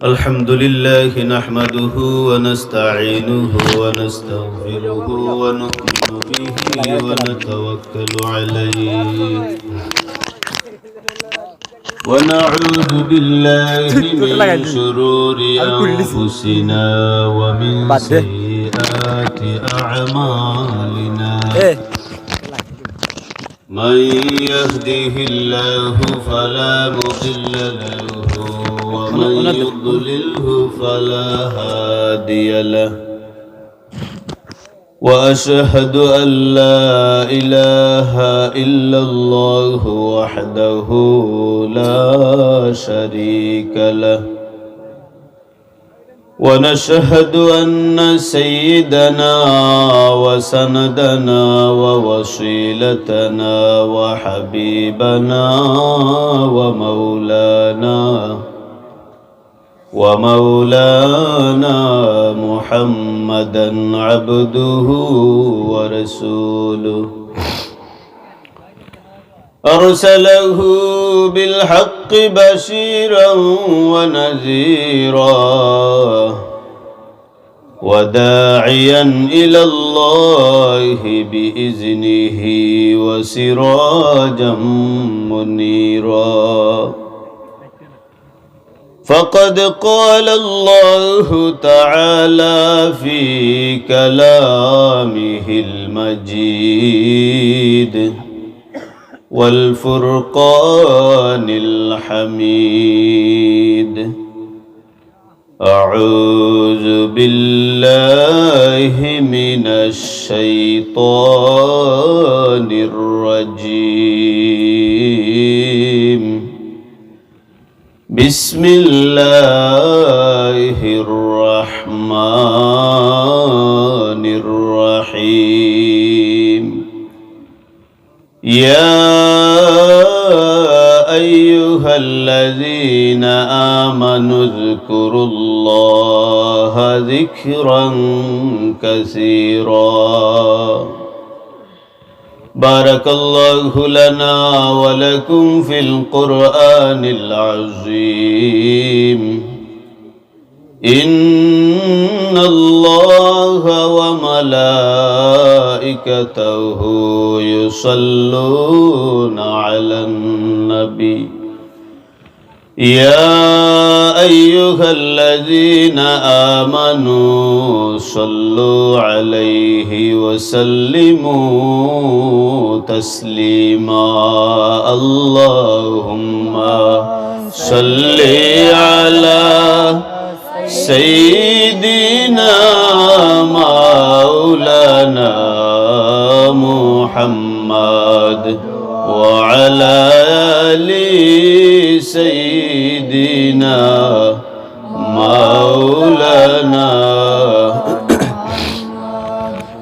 الحمد لله نحمده ونستعينه ونستغفره ونؤمن به ونتوكل عليه ونعوذ بالله من شرور أنفسنا ومن سيئات أعمالنا من يهده الله فلا مضل له ومن يضلله فلا هادي له وأشهد أن لا إله إلا الله وحده لا شريك له ونشهد أن سيدنا وسندنا ووصيلتنا وحبيبنا ومولانا محمدا عبده ورسوله أرسله بالحق بشيرا ونذيرا وداعيا إلى الله بإذنه وسراجا منيرا فقد قال الله تعالى في كلامه المجيد والفرقان الحميد أعوذ بالله من الشيطان الرجيم بسم الله الرحمن الرحيم يا أيها الذين آمنوا اذكروا الله ذكرا كثيرا بارك الله لنا ولكم في القرآن العظيم إن الله وملائكته يصلون على النبي يا أيها الذين آمنوا صلوا عليه وسلموا تسليما اللهم صل على سيدنا مولانا محمد وعلى آل سيدنا مولانا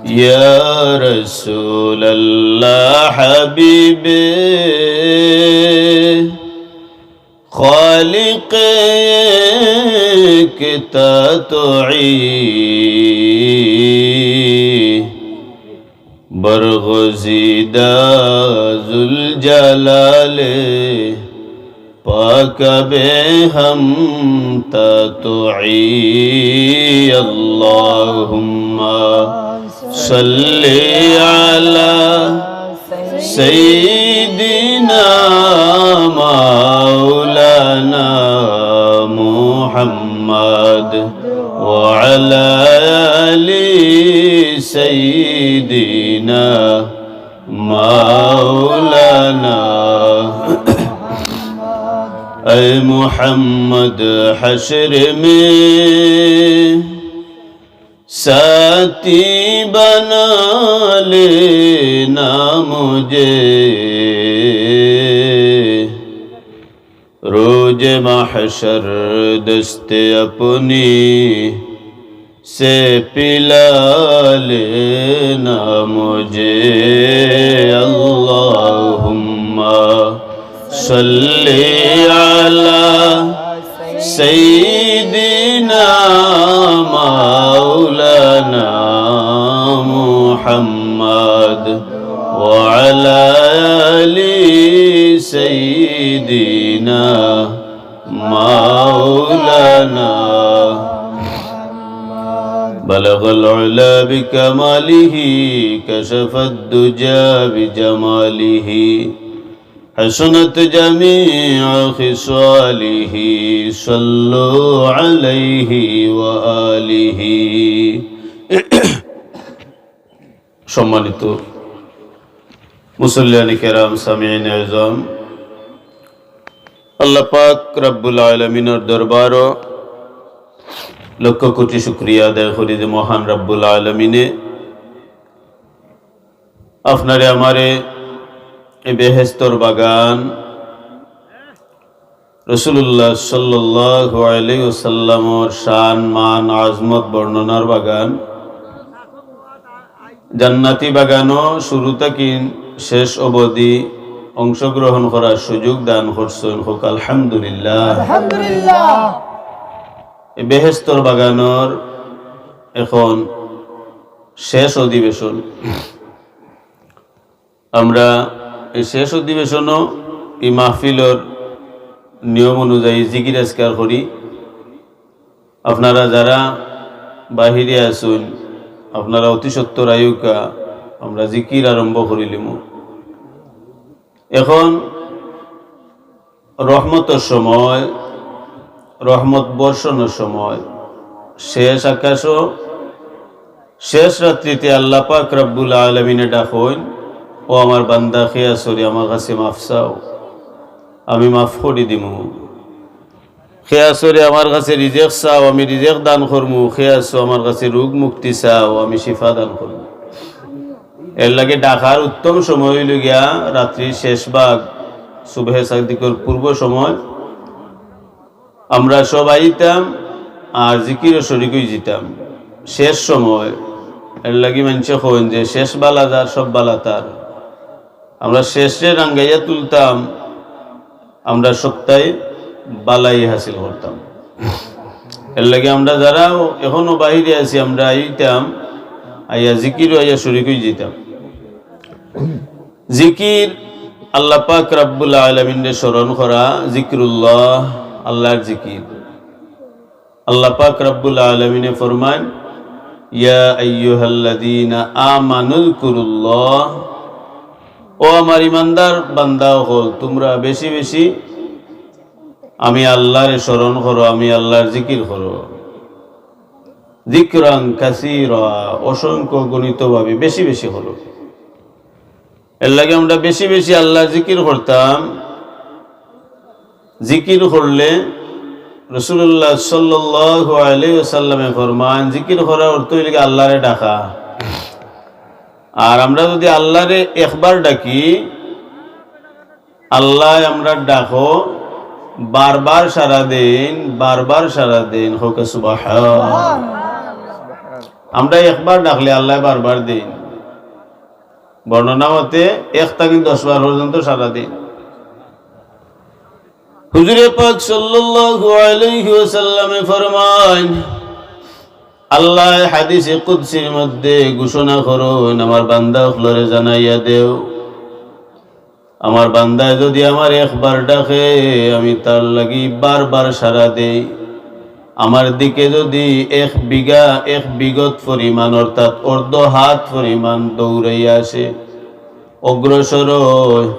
يا رسول الله حبيبي خالقك تطعي برغزیدہ ذوالجلال پاک بے ہم تطعی اللہم صلی علی سیدنا مولانا محمد وعلى آل سيدنا مولانا اے محمد حشر میں ساتھی بنا لینا مجھے روز محشر دست اپنی سے پلا لینا مجھے اللہم صلی علی سیدنا مولانا محمد وعلى آل سيدنا مولانا مولانا بلغ العلا بكماله كشف الدجى بجماله حسنت جميع خصاله صلوا عليه وآله সম্মানিত মুসল্লিয়ান কেরাম, সামিঈন আযম, আল্লাহ পাক রব্বুল আলামিনের দরবারও লক্ষ কোটি শুকরিয়া আদায় করি যে মহান রব্বুল আলামিনে আপনারে আমারে এই বেহেশতর বাগান রাসূলুল্লাহ সাল্লাল্লাহু আলাইহি ওয়াসাল্লামের শান মান আজমত বর্ণনার বাগান, জান্নাতি বাগানও শুরু থেকে শেষ অবধি অংশগ্রহণ করার সুযোগ দান করছেন। হোক আলহামদুলিল্লাহ। আলহামদুলিল্লাহ। এই বেহেশতর বাগানের এখন শেষ অধিবেশন। আমরা এই শেষ অধিবেশনও এই মাহফিলের নিয়ম অনুযায়ী জিকির আজকার করি। আপনারা যারা বাহিরে আসুন, আপনারা অতি সত্তর আয়ুকা আমরা জিকির আরম্ভ করিলিম। এখন রহমতের সময়, রহমত বর্ষণের সময়, শেষ আকাশও শেষ রাত্রিতে আল্লাহ পাক রব্বুল আলামিনে ডাকইন, ও আমার বান্দা খেয়া সরি আমার কাছে মাফ চাও, আমি মাফ করি দিমু। খেয়া সরি আমার কাছে রিজেক চাও, আমি রিজেক দান করমু। খেয়া সো আমার কাছে রোগ মুক্তি চাও, আমি শিফা দান করমু। এর লাগে ডাকার উত্তম সময় হইল গিয়া রাত্রির শেষ ভাগ, সুবহে সাদিকর পূর্ব সময়। আমরা সব আইতাম আর জিকিরও শরীক হয়ে যেতাম শেষ সময়। এর লাগি মানুষে কইন যে শেষ বালা যার সব বালা তার। আমরা শেষে রাঙ্গাইয়া তুলতাম, আমরা সপ্তাহে বালাই হাসিল করতাম। এর লাগে আমরা যারা এখনো বাহিরে আছি, আমরা আইতাম, আইয়া জিকিরও আইয়া শরীক হয়ে যেতাম। জিকির আল্লাহ পাক রব্বুল আলামিনের স্মরণ করা, জিকরুল্লাহ, আল্লাহর জিকির। আল্লাহ পাক রব্বুল আলামিনে ফরমান, ইয়া আইয়ুহাল্লাযীনা আমানুযকুরুল্লাহ, ও আমার ইমানদার বান্দা হল, তোমরা বেশি বেশি আমি আল্লাহর স্মরণ করো, আমি আল্লাহর জিকির করো। যিকরান কাসীরা, অসংখ্য গণিতভাবে বেশি বেশি হলো। এর লাগে আমরা বেশি বেশি আল্লাহর জিকির করতাম। জিকির করলে রাসূলুল্লাহ সাল্লাল্লাহু আলাইহি ওয়াসাল্লামে ফরমান, জিকির করার অর্থ হইল আল্লাহরে ডাকা। আর আমরা যদি আল্লাহরে একবার ডাকি, আল্লাহ আমরা ডাকো বারবার সারা দিন, বারবার সারা দিন। হোক সুবহান। আমরা একবার ডাকলে আল্লাহ বারবার দিন। বর্ণনা মতে 1 থেকে 10 বার পর্যন্ত সারা দিন। হুজুরে পাক সাল্লাল্লাহু আলাইহি ওয়াসাল্লামে ফরমান, আল্লাহ হাদিসে কুদসির মধ্যে ঘোষণা করেন, আমার বান্দা হলরে জানাইয়া দেও, আমার বান্দায় যদি আমার একবার ডাকে আমি তার লাগি বারবার সারা দেই। আমার দিকে যদি 1 বিঘত পরিমাণ অর্থাৎ অর্ধ হাত পরিমাণ দৌড়াইয়া আসে, অগ্রসর হয়,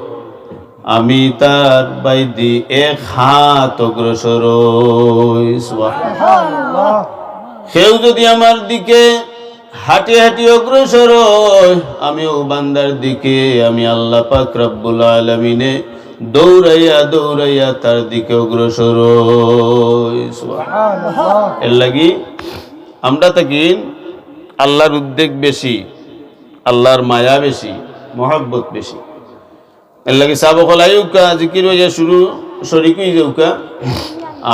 আমি তার বাইদি 1 হাত অগ্রসর হই। সুবহানাল্লাহ। কেউ যদি আমার দিকে হাঁটি হাঁটি অগ্রসর হয়, আমিও বান্দার দিকে আমি আল্লাহ পাক রব্বুল আলামিনে দৌড়াইয়া দৌড়াইয়া তার দিকে অগ্রসর হই। সুবহানাল্লাহ। এর লাগি আমরা থাকি আল্লাহর উদ্বেগ বেশি, আল্লাহর মায়া বেশি, মহব্বত বেশি। এর লাগে সাবকল আয়ুকা জিকির হইয়া শুরু শরীক হয়ে যাউকা।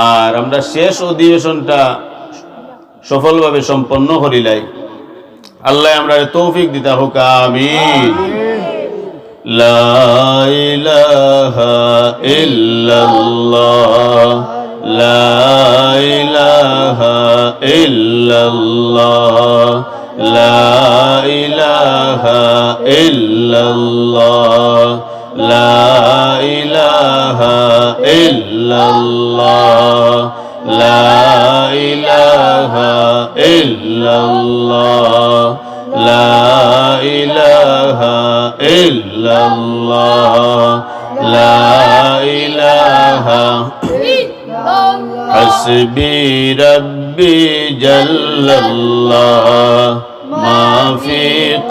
আর আমরা শেষ অধিবেশনটা সফলভাবে সম্পন্ন করিলাই। আল্লাহ আমরা তৌফিক দিতা হোক, আমিন। লা ইলাহা ইল্লাল্লাহ, লা ইলাহা ইল্লাল্লাহ, লা ইলাহা ইল্লাল্লাহ, লা ইলাহা ইল্লাল্লাহ, লা ইলাহা ইল্লাল্লাহ লা ইলাহা ইল্লাল্লাহ লা ইলাহা হাসবি রব্বি জাল্লাল্লাহ মা ফি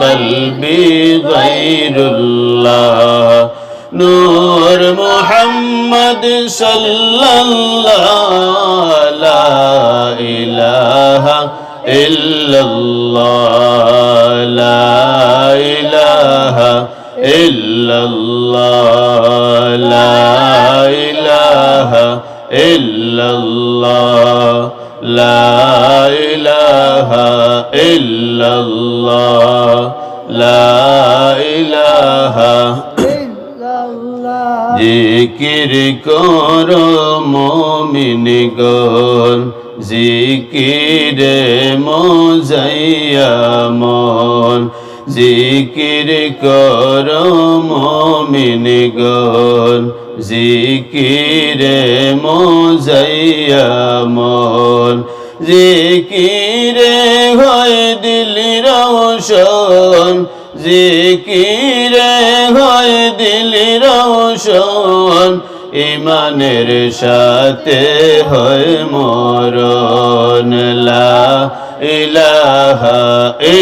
কলবি গায়রুল্লাহ নূর মুহাম্মদ সাল্লাল্লাহ লা ইলাহা ইল্লাল্লাহ লা ইলাহা ইল্লাল্লাহ লা ইলাহা ইল্লাল্লাহ লা ইলাহা ইল্লাল্লাহ লা ইলাহা জিকির করো মুমিনগণ জিকিরে মোজাইয়া মন জিকির করো মুমিনগণ জিকিরে মোজাইয়া মন জিকিরে হয় দিল রোশন জিকিরে হয় দিল রোশন ইমানের সাথে হয় মরণ লা ইলাহা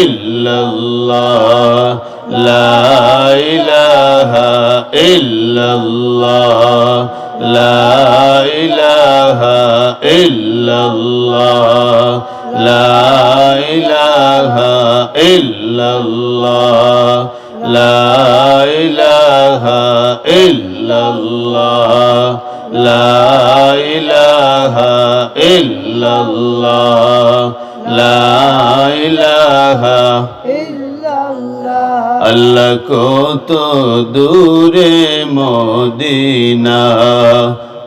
ইল্লাল্লাহ লা ইলাহা ইল্লাল্লাহ লা ইলাহা ইল্লাল্লাহ লা ইলাহা ইল্লাল্লাহ লা ইলাহা ইল্লাল্লাহ লা ইলাহা ইল্লাল্লাহ লা ইলাহা ইল্লাল্লাহ আল্লাহ কত দূরে মদিনা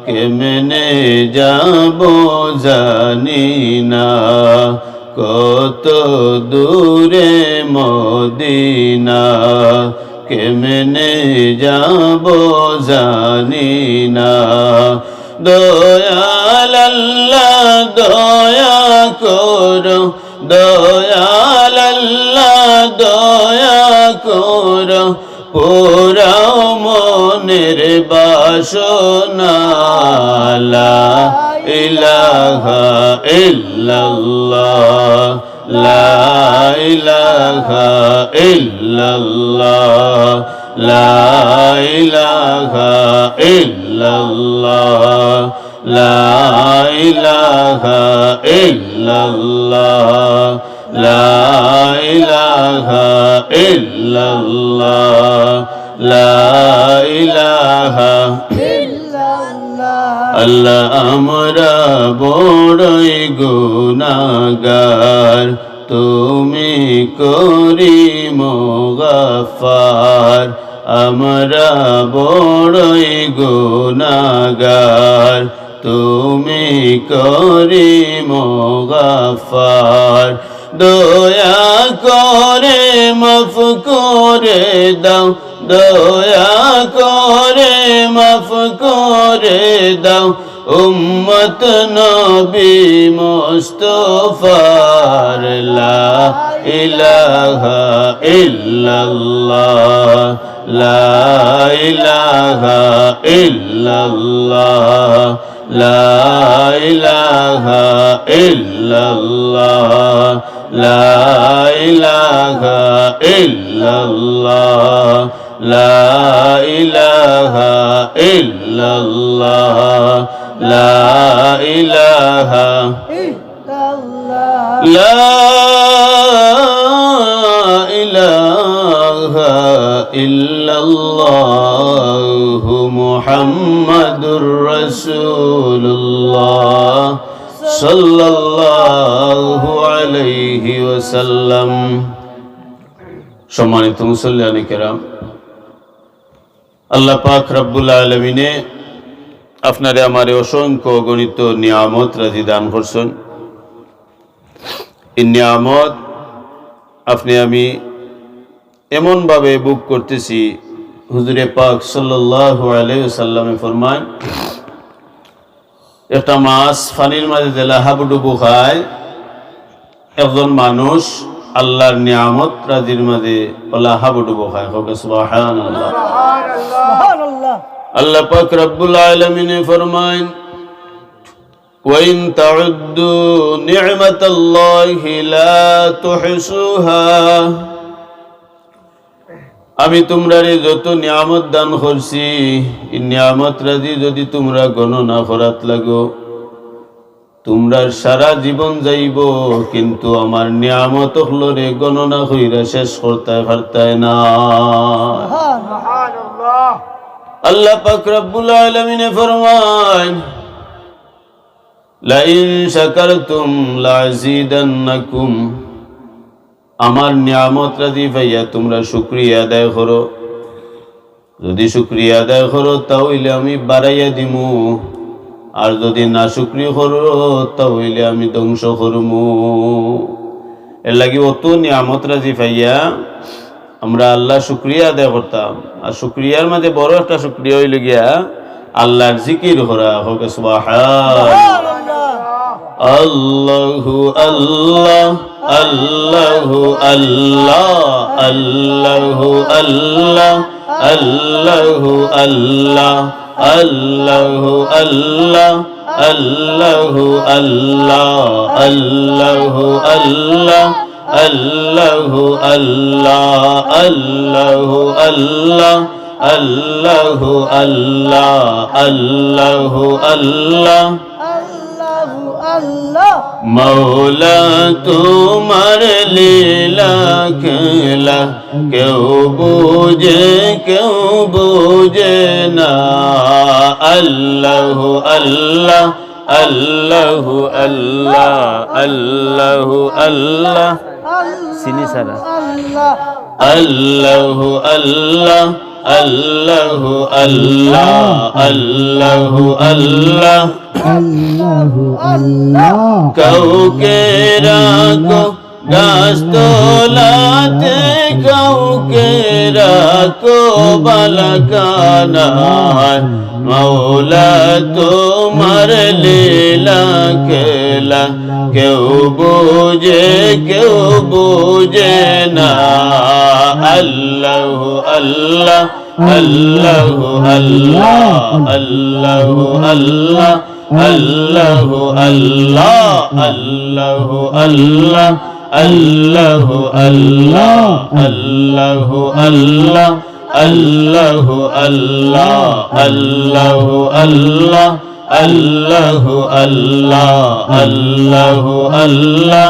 কেমনে যাব জানি না কত দূরে মদিনা কেমনে যাব জানি না দয়াল আল্লাহ দয়া করো দয়াল আল্লাহ দয়া করো পুরাও মনের বাসনা লা ইলাহা ইল্লাল্লাহ লা ইলাহা ইল্লাল্লাহ লা ইলাহা ইল্লাল্লাহ লা ইলাহা ইল্লাল্লাহ লা ইলাহা ইল্লাল্লাহ লা ইলাহা ইল্লাল্লাহ আল্লাহ আমরা বড়ই গুনাহগার তুমি করিম গফফার আমরা বড়ই গুনাহগার তুমি করিম গফফার দয়া করে মাফ করে দাও দয়া করে মাফ করে দাও উম্মত নবী মুস্তাফার লা ইলাহা ইল্লাল্লাহ লা ইলাহা ইল্লাল্লাহ লা ইলাহা ইল্লাল্লাহ লা ইলাহা ইল্লাল্লাহ লা ইলাহা ইল্লাল্লাহ লা ইলাহা ইল্লাল্লাহ লা ইলাহা ইল্লাল্লাহ মুহাম্মাদুর রাসূলুল্লাহ সাল্লাল্লাহু আলাইহি ওয়াসাল্লাম। সম্মানিত মুসল্লিয়ানে কেরাম, আল্লাহ পাক রব্বুল আলামিনে আপনারে আমারে অসংখ্য গণিত নিয়ামত রাজি দান করছেন। এই নিয়ামত আপনি আমি এমনভাবে বুক করতেছি, হুজুরে পাক সাল্লাল্লাহু আলাইহি ওয়াসাল্লামে ফরমান, একটা মাছ পানির মাঝে দিলে হাবুডুবু খায়, একজন মানুষ আল্লাহর নিয়ামত রাজির মাঝে ওলা হাবুডুবু খায়। সুবহানাল্লাহ। আল্লাহ পাক রব্বুল আলামিন ফরমায়, ওয়াইন তাউদ্দু নি'মাতাল্লাহি লা তুহসুহা, আমি তোমরারে যত নিয়ামত দান করছি এই নিয়ামত রাজি যদি তোমরা গণনা করাত লাগো তোমরা সারা জীবন যাইব, কিন্তু আমার নিয়ামত হলরে গণনা কইরা শেষ করতে পারতায় না। আল্লাহ পাক রব্বুল আলামিন ফরমান, লা ইন শাকারতুম লাযিদান্নাকুম, আমার নিয়ামত রাজি ভাইয়া তোমরা শুকরিয়া আদায় করো, যদি শুকরিয়া আদায় করো তাহলে আমি বাড়াইয়া দিমু, আর যদি না শুকরিয়া করো তাহলে আমি ধ্বংস করমু। এর লাগি অত নিয়ামত রাজি ভাইয়া আমরা আল্লাহ শুকরিয়া আদায় করতাম। আর শুকরিয়ার মাঝে বড় একটা শুকরিয়া হইল গিয়া আল্লাহর জিকির করা। হোক সুবহানাল্লাহ। আল্লাহু আল্লাহ আল্লাহু আল্লাহ আল্লাহু আল্লাহ আল্লাহু আল্লাহ আল্লাহু আল্লাহ আল্লাহু আল্লাহ আল্লাহু আল্লাহ আল্লাহু আল্লাহ আল্লাহু আল্লাহ আল্লাহু আল্লাহ আল্লাহু আল্লাহ মৌলা তোমার লীলা খেলা কেউ বুঝে না। আল্লাহু আল্লাহ আল্লাহু আল্লাহ আল্লাহু আল্লাহ সিনি সারা আল্লাহু আল্লাহ আল্লাহু আল্লাহ আল্লাহু আল্লাহ আল্লাহু আল্লাহ। কাউকে রাখো গাছতলাতে, কাউকে রাখো বালাখানায়, মৌলা তোমার লীলা খেলা কেউ বুঝে না। আল্লাহু আল্লাহ আল্লাহু আল্লাহ আল্লাহু আল্লাহ আল্লাহু আল্লাহ আল্লাহু আল্লাহ আল্লাহু আল্লাহ আল্লাহু আল্লাহ আল্লাহু আল্লাহ আল্লাহু আল্লাহ আল্লাহু আল্লাহ আল্লাহু আল্লাহ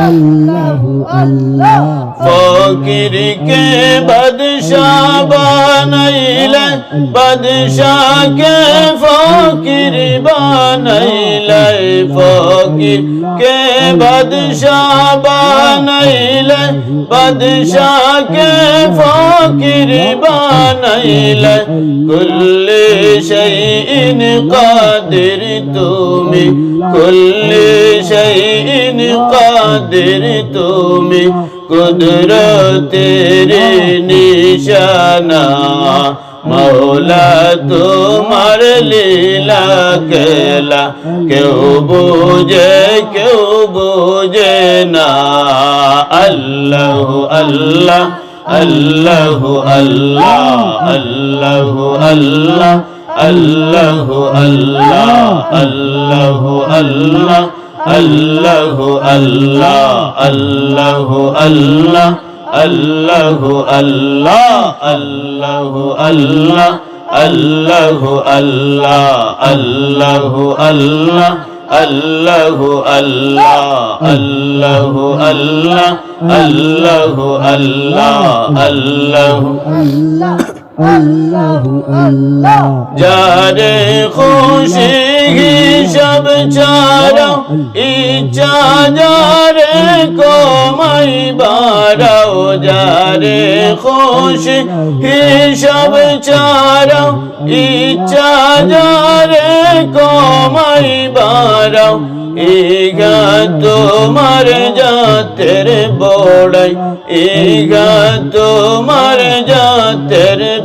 আল্লাহু আল্লাহ। ফকিরকে বাদশাহ বানাইলে, বাদশাহকে ফকির বানাইলে, ফকিরকে বাদশাহ বানাইলে, বাদশাহকে ফকির বানাইলে, কুল্লি শাইইন কাদির তুমি, কুল্লি শাইইন কাদির তুমি, কুদরতের নিশানা, মৌলা তোমার লীলা খেলা কেউ বুঝে না। আল্লাহু আল্লাহ আল্লাহু আল্লাহ আল্লাহু আল্লাহ আল্লাহু আল্লাহ আল্লাহু আল্লাহ আল্লাহু আল্লাহ আল্লাহু আল্লাহ আল্লাহু আল্লাহ আল্লাহু আল্লাহ আল্লাহু আল্লাহ আল্লাহু আল্লাহ আল্লাহু আল্লাহ আল্লাহু আল্লাহ আল্লাহু আল্লাহ আল্লাহু আল্লাহ আল্লাহু আল্লাহ। যারে খুশি হিসাব ছাড়াও, ইচ্ছা যারে কমাই বাড়াও, যারে খুশি হিসাব ছাড়াও, ইচ্ছা যারে কমাই বাড়াও, ইগা তোমার জাতের বড়াই, ইগা তোমার জাতের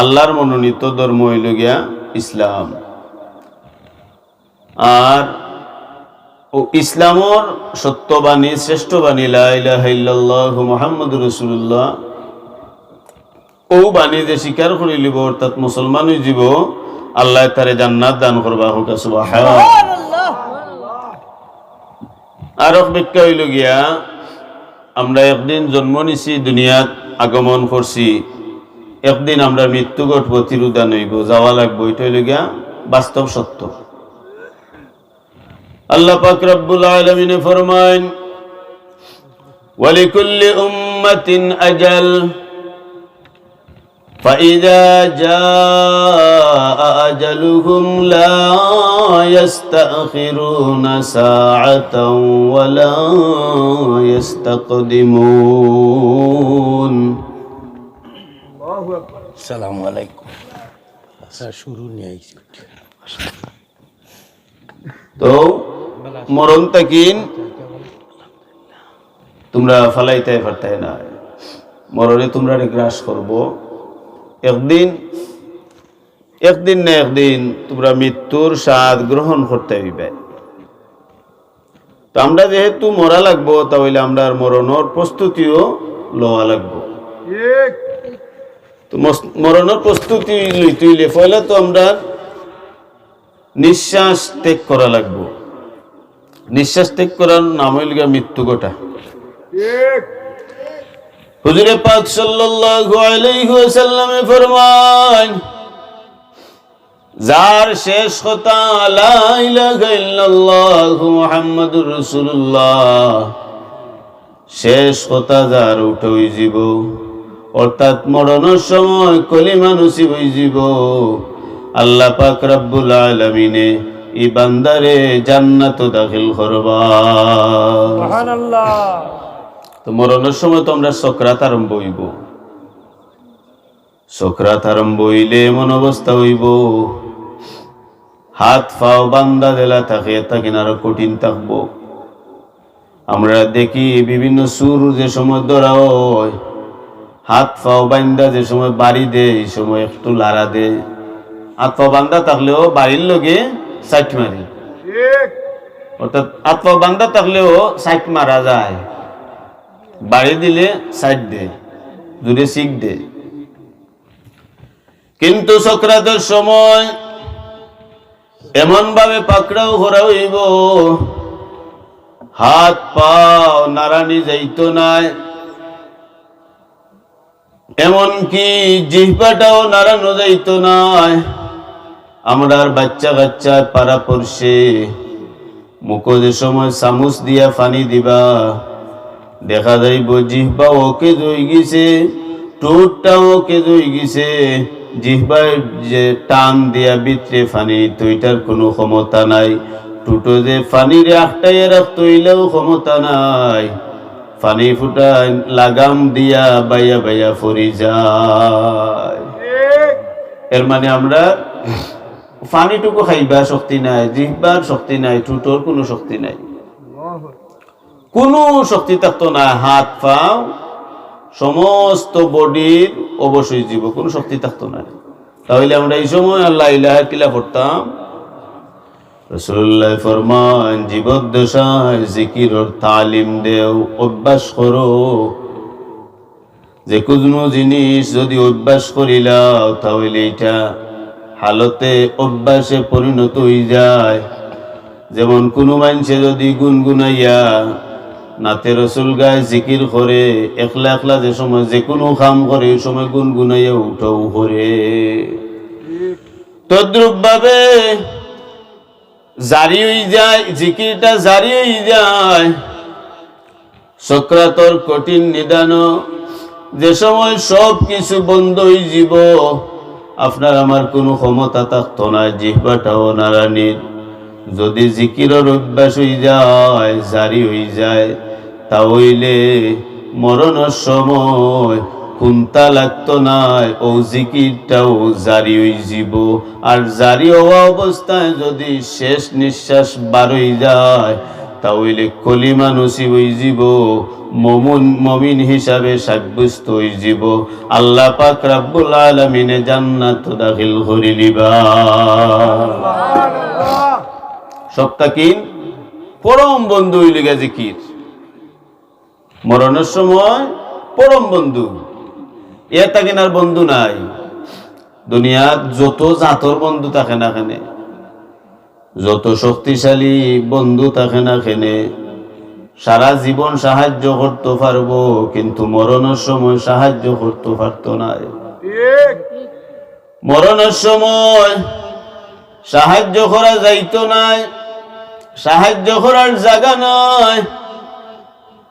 আল্লাহর মনোনীত ধর্ম হইল গিয়া ইসলাম। আর ও ইসলামর সত্যবাণী শ্রেষ্ঠ বাণী লা ইলাহা ইল্লাল্লাহু মুহাম্মাদুর রাসূলুল্লাহ, ও বাণী যে স্বীকার করি লিব অর্থাৎ মুসলমান হয়ে যাব, আল্লাহ তারে জান্নাত দান করবা হোক সুবহানাল্লাহ। আর এক ব্যাখ্যা হইল গিয়া আমরা একদিন জন্ম নিছি, দুনিয়াত আগমন করছি, একদিন আমরা মৃত্যু ঘটব, তিরুদান হইব, যাওয়া লাগবো। এটা হইল গিয়া বাস্তব সত্য। আল্লাহ পাক রব্বুল আলামিন ফরমান, ওয়ালিকুল্লি উম্মাতিন আজাল ফাইযা জাআ আজালুহুম লা ইস্তাখিরুনা সাআতাও ওয়া লা ইস্তাকদিমুন। আসসালামু আলাইকুম। শুরু নিয়ে আইছি। তো মরণ তাকিন তোমরা ফালাইতে পারতাই না, মরণে তোমরা গ্রাস করব। একদিন না একদিন তোমরা মৃত্যুর স্বাদ গ্রহণ করতে হইবে। তো আমরা যেহেতু মরা লাগবো, তাহলে আমরা মরণের প্রস্তুতিও লওয়া লাগবো। তো মরণের প্রস্তুতি লইতে পয়লা তো আমরা নিঃশ্বাস ত্যাগ করা লাগবো। নিঃশ্বাস ত্যাগ করার নাম হইল গিয়া মৃত্যু ঘটা। হুজুরে পাক সাল্লাল্লাহু আলাইহি ওয়াসাল্লামে ফরমান, যার শেষ কথা লা ইলাহা ইল্লাল্লাহু মুহাম্মাদুর রাসূলুল্লাহ, শেষ কথা যার উঠে হই যাব, অর্থাৎ মরণের সময় কলিমা নসিব হই যাব, আল্লাহ পাক রব্বুল আলামিনে এই বান্দারে জান্নাত দাখিল করবা। সুবহানাল্লাহ। তো মরণের সময় তো আমরা সকরাত আরম্ভ হইব। সকরাত আরম্ভ হইলে এমন অবস্থা হইব, হাত পাও বান্দা দেলা থাকে, তাকে আরো কঠিন থাকবো। আমরা দেখি বিভিন্ন সুর যে সময় ধরা হয়, হাত পাও বান্দা যে সময় বাড়ি দেয়, এই সময় একটু লাড়া দেয়। হাত পা বান্ধা থাকলেও বাড়ির লগে সাইট মারি, অর্থাৎ হাত পা বান্ধা থাকলেও সাইট মারা যায়, বাড়ি দিলে সাইট দে, দূরে শিখ দে। কিন্তু সকরাতের সময় এমন ভাবে পাকড়াও করা হইব, হাত পাও নাড়ানি যাইতো নাই, এমনকি জিহ্বাটাও নাড়ানো যাইতো নাই। আমরার বাচ্চা কাচ্চা পাড়া পড়ছে, মুখো যে সময় চামচ দিয়া পানি দিবা, দেখা যাইব জিহ্বা ওকে জই গেছে, ঠোঁটটাও ওকে জই গেছে, জিহ্বার যে টান দিয়া ভিতরে পানি তৈটার কোনো ক্ষমতা নাই, টুটো যে পানিরে আটটাইয়া রাখতে হইলেও ক্ষমতা নাই, পানি ফুটা লাগাম দিয়া বাইয়া বাইয়া ফরি যায়। এর মানে আমরা পানিটুকু খাইবার শক্তি নাই, জিহ্বার শক্তি নাই, ঠুটোর কোনো শক্তি নাই, কোনো শক্তি থাকতো না। হাত পাও সমস্ত বডির অবশ্যই জীব, কোনো শক্তি থাকতো না। তাহলে আমরা এই সময় আল্লাহ ইলাহা কিলা পড়তাম। রাসূলুল্লাহ ফরমান, জীবদ্দশায় জিকিরের তালিম দেও, অভ্যাস করো। যে কোনো জিনিস যদি অভ্যাস করিলাও, তাহলে এটা হালতে অভ্যাসে পরিণত হয়ে যায়। যেমন কোনো মানুষে যদি গুনগুনাইয়া নাতে রসুল গায়ে জিকির করে, একলা একলা যে সময় যে কোনো কাম করে, ওই সময় গুনগুনাইয়া উঠাও করে, তদ্রুপ ভাবে জারি হয়ে যায়, জিকিরটা জারি হয়ে যায়। সকরাতর কঠিন নিদান যে সময় সব কিছু বন্ধ হয়ে যাব, আপনার আমার কোনো ক্ষমতা থাকতো না জিহ্বাটাও নাড়ানির। যদি জিকিরের অভ্যাস হয়ে যায়, জারি হয়ে যায়, তাহলে মরণের সময় খুন্তা লাগতো না, ও জিকিরটাও জারি হয়ে যাব। আর জারি হওয়া অবস্থায় যদি শেষ নিঃশ্বাস বার হয়ে যায়, তাহলে কলিমা নসিব হইজিব, মমিন হিসাবে সাব্যস্ত হইজিব, আল্লাহ পাক রাব্বুল আলামিনে জান্নাত দাখিল করি লিবা। সপ্তাকিন পরম বন্ধু হইল গা জিকির, মরণের সময় পরম বন্ধু, এ তাকিন আর বন্ধু নাই। দুনিয়াত যত জাতর বন্ধু থাকে না কেনে, যত শক্তিশালী বন্ধু থাকে না কেনে, সারা জীবন সাহায্য করতে পারবো, কিন্তু মরণের সময় সাহায্য করতে পারতো না। মরণের সময় সাহায্য করা যাইতো নাই, সাহায্য করার জায়গা নাই।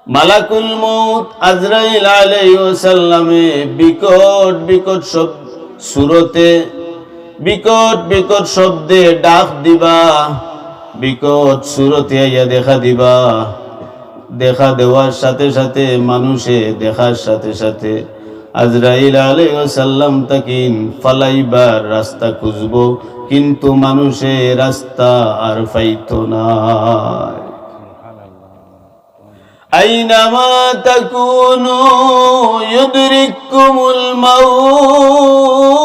মালাকুল মউত আজরাইল আলাইহিস সালামে বিকট বিকট সুরতে, বিকট বিকট শব্দে ডাক দিবা, বিকট সুরতে আইয়া দেখা দিবা। দেখা দেওয়ার সাথে সাথে মানুষে দেখার সাথে সাথে আজরাইল আলাইহিস সালাম তাকিন ফালাইবার রাস্তা খুঁজবো, কিন্তু মানুষে রাস্তা আর পাইতো না। আইনামা তাকুনু ইউদরিকুমুল মাউত।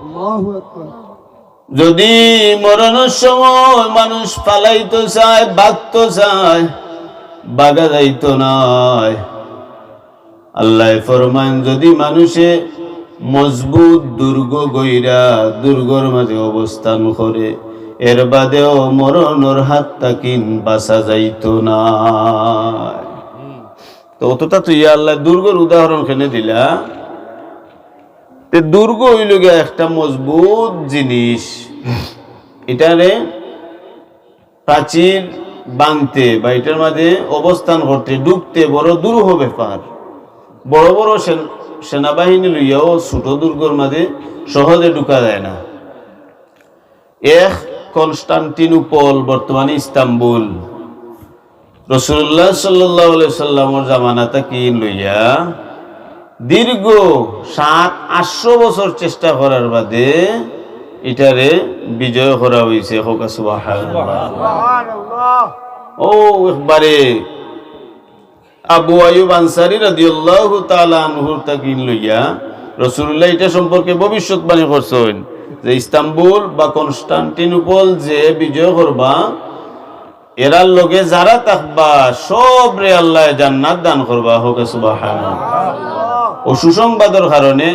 আল্লাহু আকবার। যদি মরণের সময় মানুষ পালাইতো চায়, বাগতো চায়, বাগা যাইতো নয়। আল্লাহ ফরমান যদি মানুষে মজবুত দুর্গ গইরা দুর্গর মাঝে অবস্থান করে, এর বাদেও মরণের হাত তাকিন বাঁচা যাইতো না। তো অতটা তো ইয়া আল্লাহ দুর্গর উদাহরণ কেনে দিলা। দুর্গ হইল গিয়া একটা মজবুত জিনিস, এটারে প্রাচীর বাংতে বা এটার মাঝে অবস্থান করতে ঢুকতে বড় দুরূহ ব্যাপার। বড় বড় সেনাবাহিনী লইয়াও ছোট দুর্গর মাঝে সহজে ঢুকা যায় না। এক কনস্টান্টিনোপল, বর্তমানে ইস্তাম্বুল, রাসূলুল্লাহ সাল্লাল্লাহু আলাইহি সাল্লামের জামানাটা কি লইয়া দীর্ঘ 700-800 বছর চেষ্টা করার বাদে এটারে বিজয় করা হয়েছে। হোক সুবহানাল্লাহ। ও একবারে আবু আইয়ুব আনসারী রাদিয়াল্লাহু তাআলা আনহুর তাকিন লইয়া রাসূলুল্লাহ এটা সম্পর্কে ভবিষ্যৎবাণী করছেন যে ইস্তাম্বুল বা কনস্টান্টিনোপল যে বিজয় করবা, এরার লগে যারা থাকবা সব রে আল্লাহ জান্নাত দান করবা। হোক সুবহানাল্লাহ। ও সুসংবাদের কারণে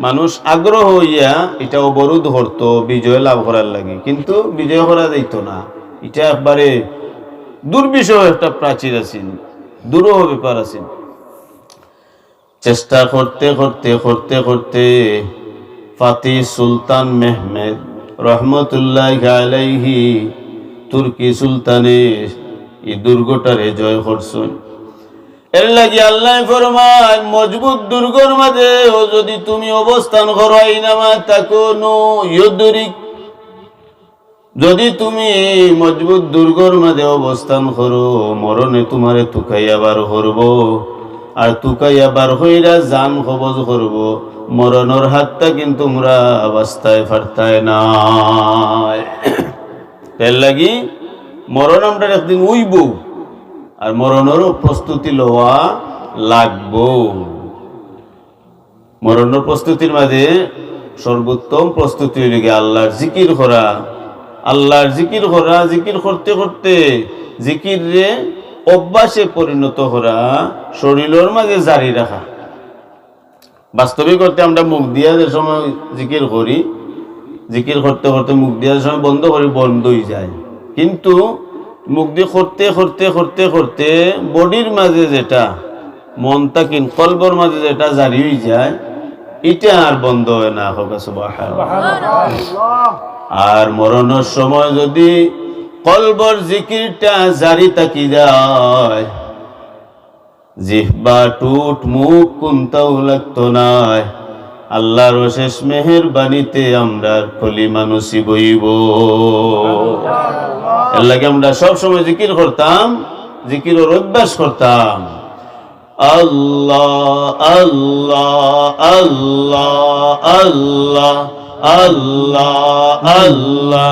মানুষ আগ্রহ হইয়া এটা অবরোধ করতো বিজয় লাভ করার লাগে, কিন্তু বিজয় করা যাইতো না। এটা একবারে দুর্বিষহ একটা প্রাচীর আছেন, দুরূহ ব্যাপার আছেন। চেষ্টা করতে করতে করতে করতে ফাতিহ সুলতান মেহমেদ রহমতুল্লাহ আলাইহি তুর্কি সুলতানে এই দুর্গটারে জয় করছেন। এর লাগি আল্লাহ ফরমান মজবুত দুর্গর মাঝে ও যদি তুমি অবস্থান করো, আইনামা তাকুনু ইউদরিক, যদি তুমি মজবুত দুর্গর মাঝে অবস্থান করো, মরণে তোমারে তুকাইয়া বার করব, আর তুকাইয়া বার হইরা জান কবজ করব, মরণের হাতটা কিন্তু তোমরা অবস্থায় ফারতায় না। এর লাগি মরণ আমরা একদিন উইব, আর মরণেরও প্রস্তুতি লওয়া লাগবো। মরণের প্রস্তুতির মাঝে সর্বোত্তম প্রস্তুতি হইল গিয়ে আল্লাহর জিকির করা। আল্লাহর জিকির করা, জিকির করতে করতে জিকির রে অভ্যাসে পরিণত করা, শরীরের মাঝে জারি রাখা। বাস্তবিক করতে আমরা মুখ দিয়া যে সময় জিকির করি, জিকির করতে করতে মুখ দিয়া যে সময় বন্ধ করি, বন্ধ হয়ে যায়, কিন্তু মুখ দিয়ে করতে করতে করতে করতে বডির মাঝে যেটা মন তাকিন কলবর মাঝে যেটা জারি হয়ে যায়, এটা আর বন্ধ হয় না। আর মরণের সময় যদি কলবর জিকিরটা জারি থাকি যায়, জিহ্বা টুট মুখ কোনটাও লাগতো না। আল্লাহর অশেষ মেহেরবানিতে আমরা কলিমা নসিব হইব। এর লাগে আমরা সব সময় জিকির করতাম, জিকিরের অভ্যাস করতাম। আল্লাহ আল্লাহ আল্লাহ আল্লাহ আল্লাহ আল্লাহ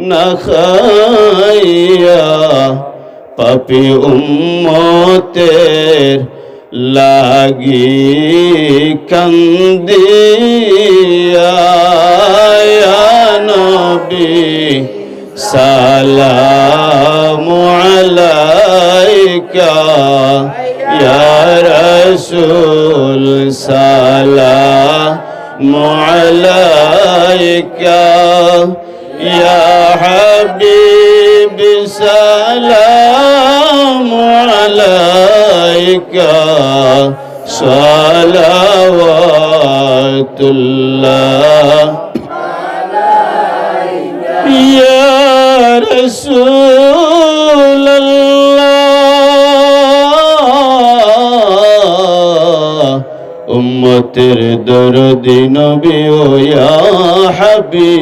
না খাইয়া পাপী উম্মতের লাগি কান্দিয়া ইয়া নবী সালামু আলাইকা ইয়া রাসূল সালামু আলাইকা ইয়া হাবিবি সালামু আলাইকা সালাওয়াতুল্লাহ ইয়া রাসূলুল্লাহ উম্মতের দরদি নবী ও ইয়া হাবিবাল্লাহ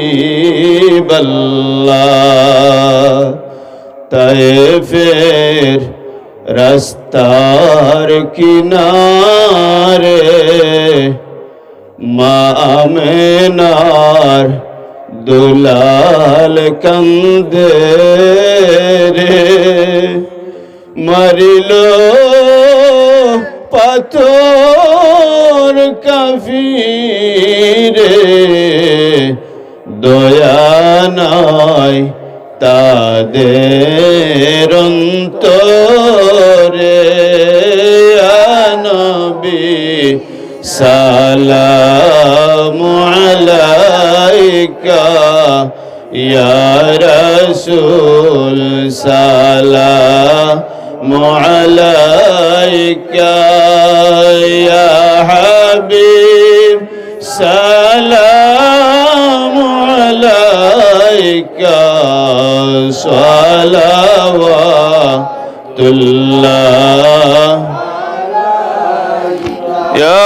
তায়েফের রাস্তার কিনারে মা আমেনার দুলাল কান্দে রে মরিল পাথর কাফিরে দয়া নাই তাদের অন্তরে ইয়া নবী সালামু আলাইকা ইয়া রাসূল সালামু আলাইকা ইয়া হাবিব সালামু আলাইকা সালাওয়াতুল্লাহ ইয়া